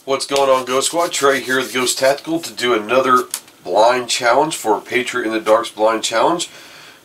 What's going on, Ghost Squad? Trey here with Ghost Tactical to do another blind challenge for Patriot in the Dark's blind challenge,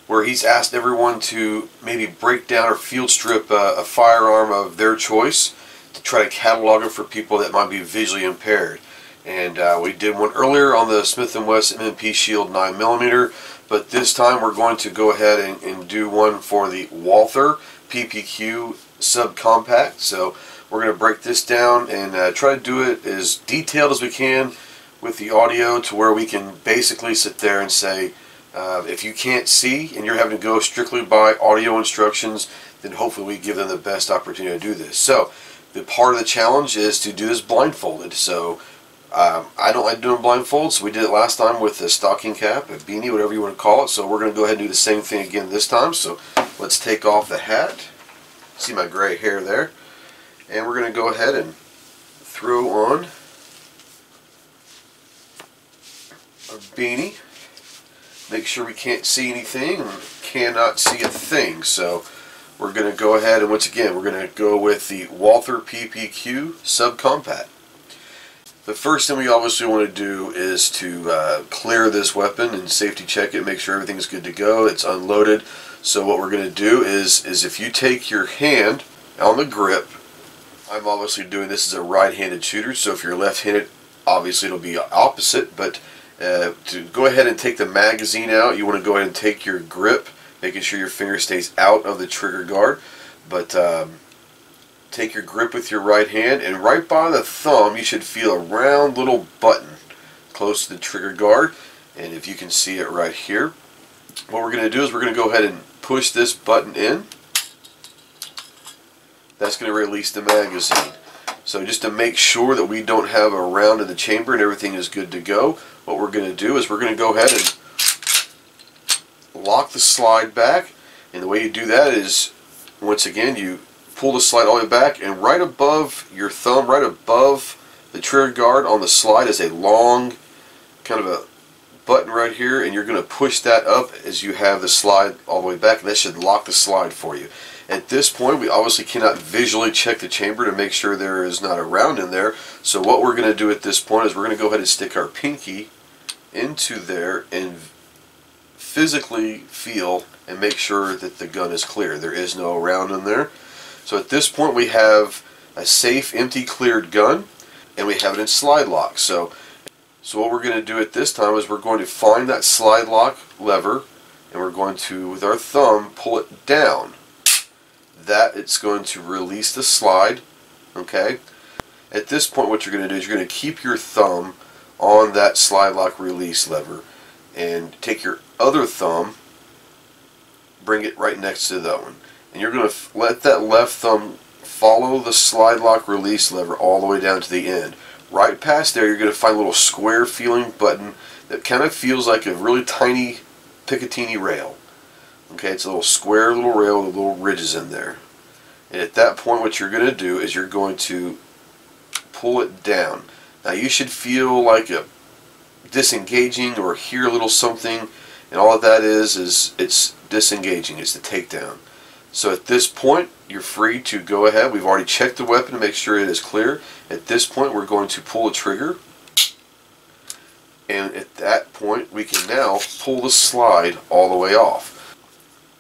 where he's asked everyone to maybe break down or field strip a firearm of their choice to try to catalog it for people that might be visually impaired. And we did one earlier on the Smith & Wesson M&P Shield 9mm, but this time we're going to go ahead and do one for the Walther PPQ subcompact. So we're going to break this down and try to do it as detailed as we can with the audio, to where we can basically sit there and say, if you can't see and you're having to go strictly by audio instructions, then hopefully we give them the best opportunity to do this. So the part of the challenge is to do this blindfolded. So I don't like doing blindfolds. We did it last time with a stocking cap, a beanie, whatever you want to call it. So we're going to go ahead and do the same thing again this time. So let's take off the hat. See my gray hair there. And we're going to go ahead and throw on a beanie. Make sure we can't see anything and cannot see a thing. So we're going to go ahead and once again we're going to go with the Walther PPQ subcompact. The first thing we obviously want to do is to clear this weapon and safety check it, make sure everything's good to go, it's unloaded. So what we're going to do is if you take your hand on the grip, I'm obviously doing this as a right-handed shooter, so if you're left-handed, obviously it'll be opposite, but to go ahead and take the magazine out, you want to go ahead and take your grip, making sure your finger stays out of the trigger guard, but take your grip with your right hand, and right by the thumb you should feel a round little button close to the trigger guard, and if you can see it right here, what we're going to do is we're going to go ahead and push this button in. That's going to release the magazine. So just to make sure that we don't have a round in the chamber and everything is good to go, what we're going to do is we're going to go ahead and lock the slide back, and the way you do that is, once again, you pull the slide all the way back, and right above your thumb, right above the trigger guard on the slide is a long kind of a button right here, and you're going to push that up as you have the slide all the way back, and that should lock the slide for you. At this point, we obviously cannot visually check the chamber to make sure there is not a round in there, so what we're going to do at this point is we're going to go ahead and stick our pinky into there and physically feel and make sure that the gun is clear. There is no round in there. So at this point we have a safe, empty, cleared gun, and we have it in slide lock. So what we're going to do at this time is we're going to find that slide lock lever, and we're going to, with our thumb, pull it down. That it's going to release the slide. Okay. At this point, what you're going to do is you're going to keep your thumb on that slide lock release lever, and take your other thumb, bring it right next to that one, and you're going to let that left thumb follow the slide lock release lever all the way down to the end. Right past there, you're going to find a little square feeling button that kind of feels like a really tiny Picatinny rail. Okay, it's a little square little rail with little ridges in there. And at that point, what you're going to do is you're going to pull it down. Now you should feel like a disengaging or hear a little something, and all of that is it's disengaging, it's the takedown. So at this point, you're free to go ahead. We've already checked the weapon to make sure it is clear. At this point, we're going to pull the trigger, and at that point we can now pull the slide all the way off.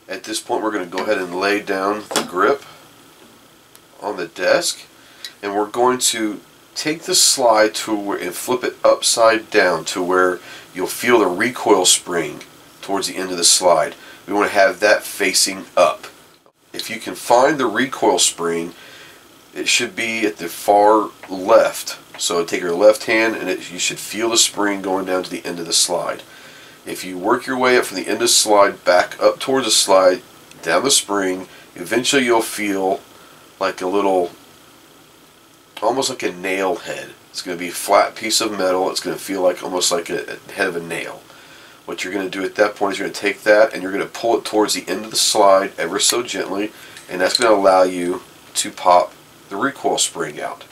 At this point, we're going to go ahead and lay down the grip on the desk, and we're going to take the slide to where, and flip it upside down to where you'll feel the recoil spring towards the end of the slide. We want to have that facing up. If you can find the recoil spring, it should be at the far left. So take your left hand, and you should feel the spring going down to the end of the slide. If you work your way up from the end of the slide back up towards the slide, down the spring, eventually you'll feel like a little, almost like a nail head. It's going to be a flat piece of metal. It's going to feel like almost like a head of a nail. What you're going to do at that point is you're going to take that and you're going to pull it towards the end of the slide ever so gently, and that's going to allow you to pop the recoil spring out.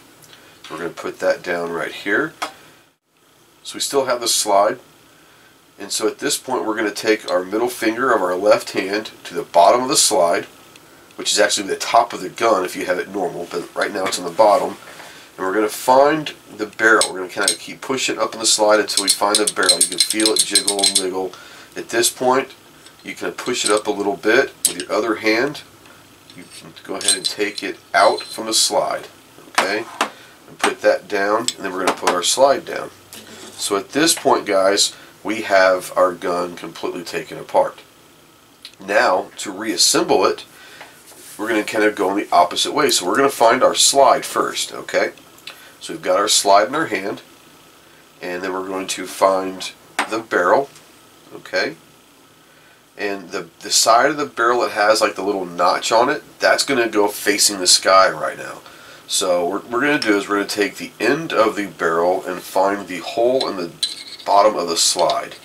So we're going to put that down right here. So we still have the slide. And so at this point, we're going to take our middle finger of our left hand to the bottom of the slide, which is actually the top of the gun if you have it normal, but right now it's on the bottom. and we're going to find the barrel. We're going to kind of keep pushing up on the slide until we find the barrel. You can feel it jiggle and wiggle. At this point, you can push it up a little bit with your other hand. You can go ahead and take it out from the slide, okay? And put that down, and then we're going to put our slide down. So at this point, guys, we have our gun completely taken apart. Now, to reassemble it, we're going to kind of go in the opposite way. So we're going to find our slide first, okay? So we've got our slide in our hand, and then we're going to find the barrel, okay? And the side of the barrel that has like the little notch on it, that's going to go facing the sky right now. So what we're going to do is we're going to take the end of the barrel and find the hole in the bottom of the slide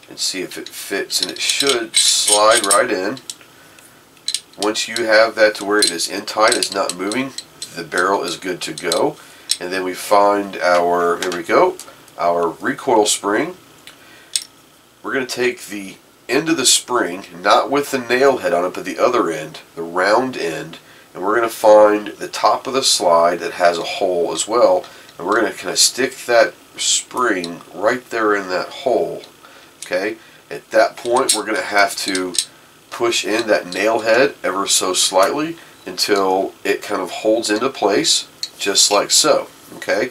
and see if it fits, and it should slide right in. Once you have that to where it is in tight, it's not moving, the barrel is good to go. And then we find our, here we go, our recoil spring. We're going to take the end of the spring, not with the nail head on it, but the other end, the round end, and we're going to find the top of the slide that has a hole as well, and we're going to kind of stick that spring right there in that hole, okay? At that point, we're going to have to push in that nail head ever so slightly until it kind of holds into place, just like so, okay?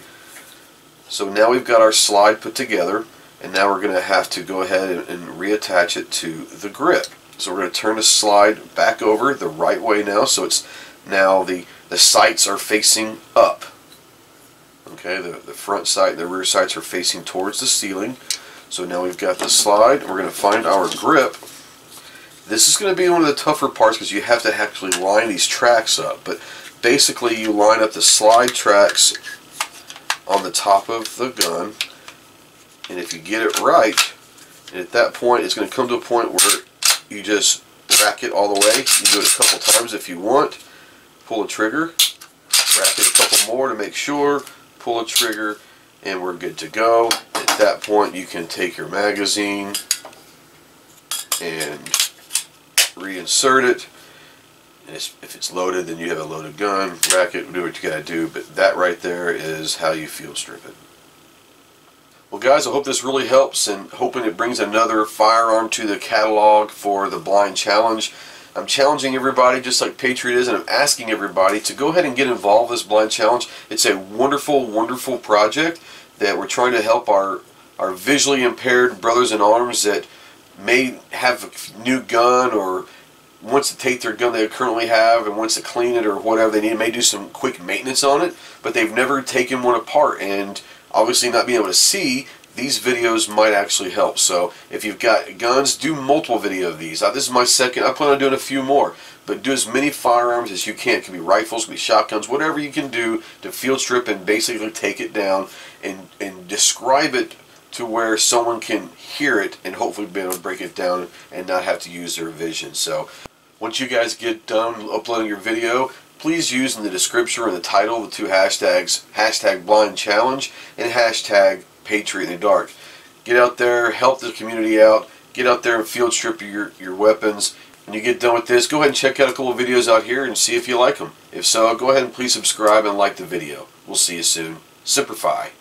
So now we've got our slide put together, and now we're going to have to go ahead and reattach it to the grip. So we're going to turn the slide back over the right way now, so it's now the sights are facing up. Okay, the front sight and the rear sights are facing towards the ceiling. So now we've got the slide, and we're going to find our grip. This is going to be one of the tougher parts because you have to actually line these tracks up. But basically you line up the slide tracks on the top of the gun, and if you get it right, and at that point it's going to come to a point where you just rack it all the way. You do it a couple times if you want. Pull the trigger, rack it a couple more to make sure, pull the trigger, and we're good to go. At that point you can take your magazine and reinsert it. And if it's loaded, then you have a loaded gun. Rack it, do what you gotta do, but that right there is how you field strip it. Well guys, I hope this really helps, and hoping it brings another firearm to the catalog for the Blind Challenge. I'm challenging everybody just like Patriot is, and I'm asking everybody to go ahead and get involved in this Blind Challenge. It's a wonderful, wonderful project that we're trying to help our visually impaired brothers in arms that may have a new gun or wants to take their gun they currently have and wants to clean it or whatever they need. May do some quick maintenance on it, but they've never taken one apart, and obviously not being able to see, these videos might actually help. So if you've got guns, do multiple video of these. This is my second. I plan on doing a few more, but do as many firearms as you can. It can be rifles, it can be shotguns, whatever you can do to field strip and basically take it down and describe it to where someone can hear it and hopefully be able to break it down and not have to use their vision. So once you guys get done uploading your video, please use in the description or the title the two hashtags, hashtag Blind Challenge and hashtag Patriot in the Dark. Get out there, help the community out, get out there and field strip your weapons. When you get done with this, go ahead and check out a couple of videos out here and see if you like them. If so, go ahead and please subscribe and like the video. We'll see you soon. Semper Fi.